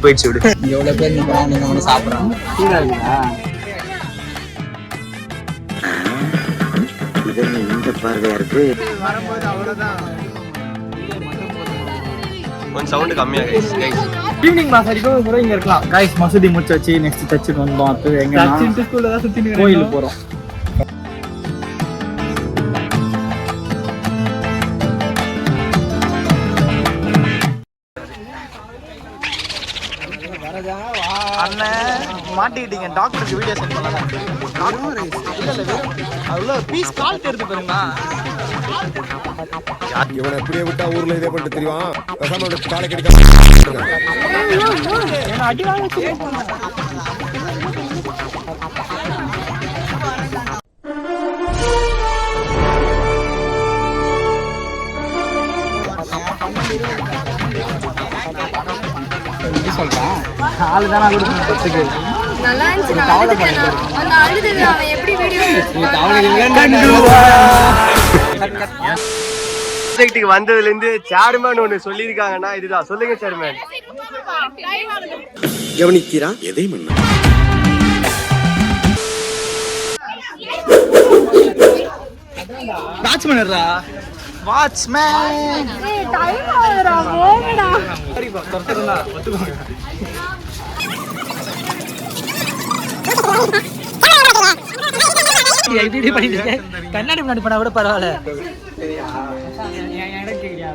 போயிடுச்சு விடு. எவ்வளவு பேர் நீங்க சாப்பிடுறாங்க. இந்த பார்வையா இருக்கு. கொஞ்சம் சவுண்ட் கம்மியா கைஸ். ஈவினிங் மாஸ் வரைக்கும் கூட இங்க இருக்கலாம் கைஸ். மசூதி முடிச்சு வச்சு நெக்ஸ்ட் சர்ச்சுக்கு வந்தோம். அது எங்க சர்ச் ஸ்கூல்ல தான் சுத்தி கோயிலுக்கு போறோம். அண்ணன் மாட்டிக்கிட்டீங்க. டாக்டருக்கு வீடியோ சென்ட் பண்ணலாம். அவ்வளோ பீஸ் கால் எடுத்து பாருங்க. இவனை இப்படியே விட்டா ஊர்ல இதே பண்ணிட்டு தெரியும். காலை கிடைக்க அடி வாங்க. வந்ததுல இருந்து சேர்மேன் ஒண்ணு சொல்லிருக்காங்கன்னா இதுதான். சொல்லுங்க சேர்மேன். கவனிக்கிறா எதை மன்ன வாட்ச்மேன்ரா. Watchman time ஆகுறா. போங்கடா. சரிப்பா கரெக்ட்டா ஒத்துக்கோங்க. எப்படி பண்ணிட்டீங்க? கண்ணாடி முன்னாடி பண்ணா கூட பரவாயில்ல. என் இடம் கேக்குறியா?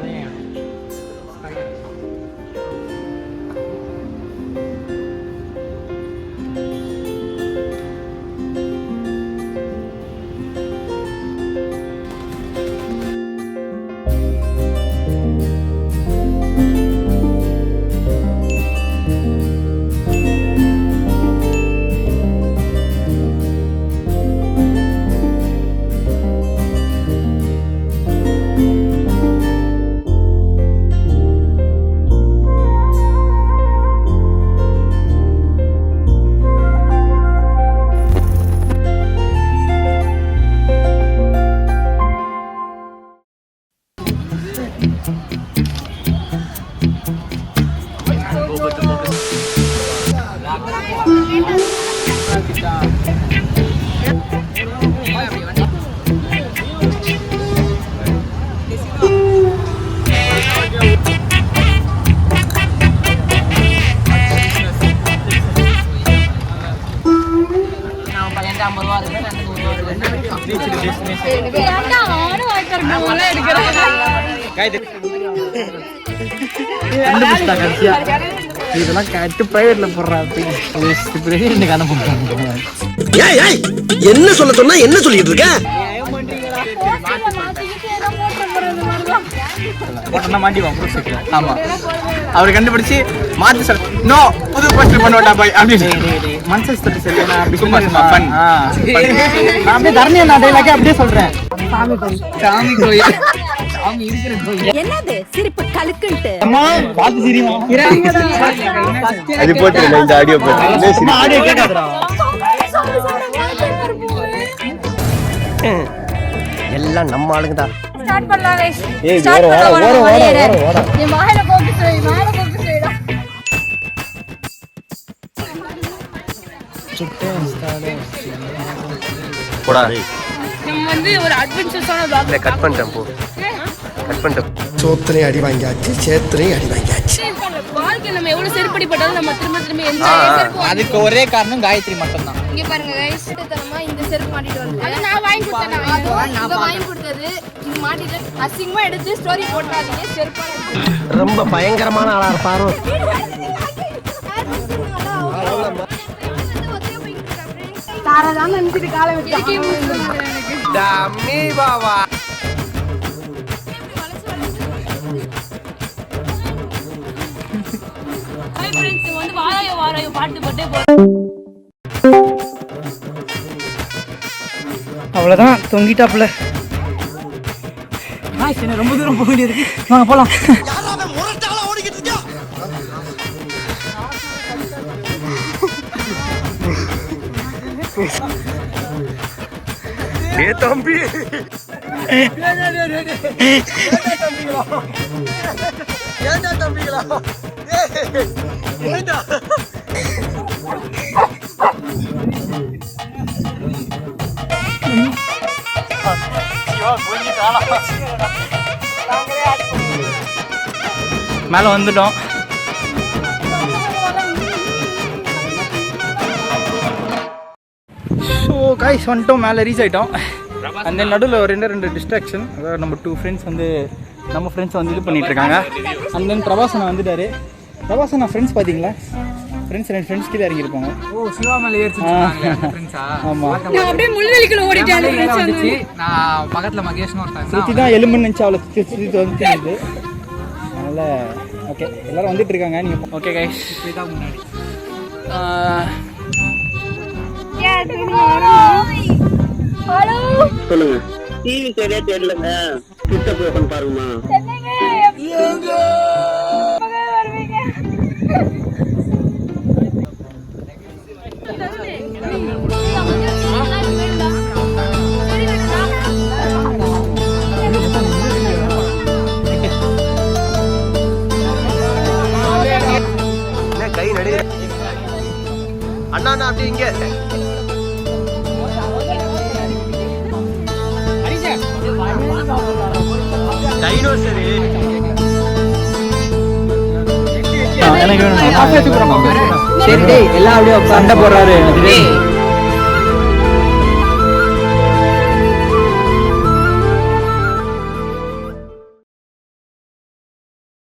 இதெல்லாம் கட்டு பிரைவேட்ல போடுறாங்க. என்ன சொல்ல சொன்னா என்ன சொல்லிட்டு இருக்க? ஆமா அவரு கண்டுபிடிச்சு மாத்தி சொல். நோ புது போஸ்டர் பண்ணோட்டா பாய் அப்படின்னு மனசு சரியா அப்படியே தரணியா நான் டைலாக்கே அப்படியே சொல்றேன். சாமி கோயில் சாமி இருக்கிற கோயில். என்னது சிரிப்பு கலுக்குன்ட்டு அம்மா பாத்து சிரிமா அது போட்டு இந்த ஆடியோ போட்டு ஆடியோ கேட்காதடா. எல்லாம் நம்ம ஆளுங்க தான். ஸ்டார்ட் பண்ணலாம் गाइस. ஏய் ஓட நீ மேல ஃபோக்கஸ் செய்டா. போடா. நம்ம வந்து ஒரு அட்வென்ச்சர்ஸான vlog கட் பண்ணிட்டேன் போ. கட் பண்ணிட்டேன். சோத்தனை அடி வாங்கியாச்சு, சேத்தனை அடி வாங்கியாச்சு. வாழ்க்கை நம்ம எவ்வளவு செருப்படி பட்டாலும் நம்ம திரும்ப என்ஜாய் செய்வோம். அதுக்கு ஒரே காரணம் காயத்ரி மட்டும் தான். இங்க பாருங்க गाइस, தரமா இந்த செருப்பு மாட்டிட்டு வந்து. அத நான் வாங்கி கொடுத்தேன். நான் வாங்கி கொடுத்தது. இது மாட்டிட்டு அசிங்கமா எடுத்து ஸ்டோரி போட்டாதீங்க. செருப்பு ரொம்ப பயங்கரமான ஆளா இருப்பாரோ. தாராதான் நினைச்சிட்டு காலை விட்டு டம்மி பாவா. ஹாய் फ्रेंड्स, வந்து வாராயோ பாட்டு போட்டே போ. அவ்வளவுதான் தொங்கிட்டாப்ல. நாய் சின்ன ரொம்ப தூரம் போக வேண்டியது. வாங்க போலாம். யாராவது முரட்டாளா ஓடிக்கிட்டு இருக்கா? ஏ தம்பி ஏன்டா தம்பிகளா ஏன்டா மேலே வந்துட்டோம். ஸோ கைஸ் வந்துட்டோம், மேலே ரீச் ஆகிட்டோம். அந்த நடுவில் ஒரு ரெண்டு டிஸ்ட்ராக்ஷன். அதாவது நம்ம 2 ஃப்ரெண்ட்ஸ் வந்து நம்ம ஃப்ரெண்ட்ஸ் வந்து இது பண்ணிட்டு இருக்காங்க. அண்ட் தென் பிரபாசனா வந்துட்டாரு. பிரபாசனா ஃப்ரெண்ட்ஸ் பார்த்தீங்களா? ஃப்ரெண்ட்ஸ் 2 ஃப்ரெண்ட்ஸ் கீழே இறங்கியிருப்பாங்க. ஓ சிவாமலை ஏறிச்சிருக்காங்க ஃப்ரெண்ட்ஸா? ஆமாம், நான் அப்படியே முள்வெளிக்குள்ள ஓடிட்டேன். வந்துச்சு. நான் பக்கத்துல மகேஷ்னு ஒருத்தன் சுற்றி தான் எலும்புன்னு நினச்சி அவளை சுற்றி வந்து அதனால் ஓகே எல்லோரும் வந்துட்டு இருக்காங்க. நீங்கள் ஓகே கைஸ் தான் முன்னாடி சொல்லுங்க. டிவி சரியா தெரியலங்க, கிட்ட போய் உட்காந்து பாருங்கம்மா. கை நடு அண்ணா அண்ணா அப்படி இங்க டைனோசரு எனக்கு சரி எல்லாம் அப்படியே சண்டை போடுறாரு.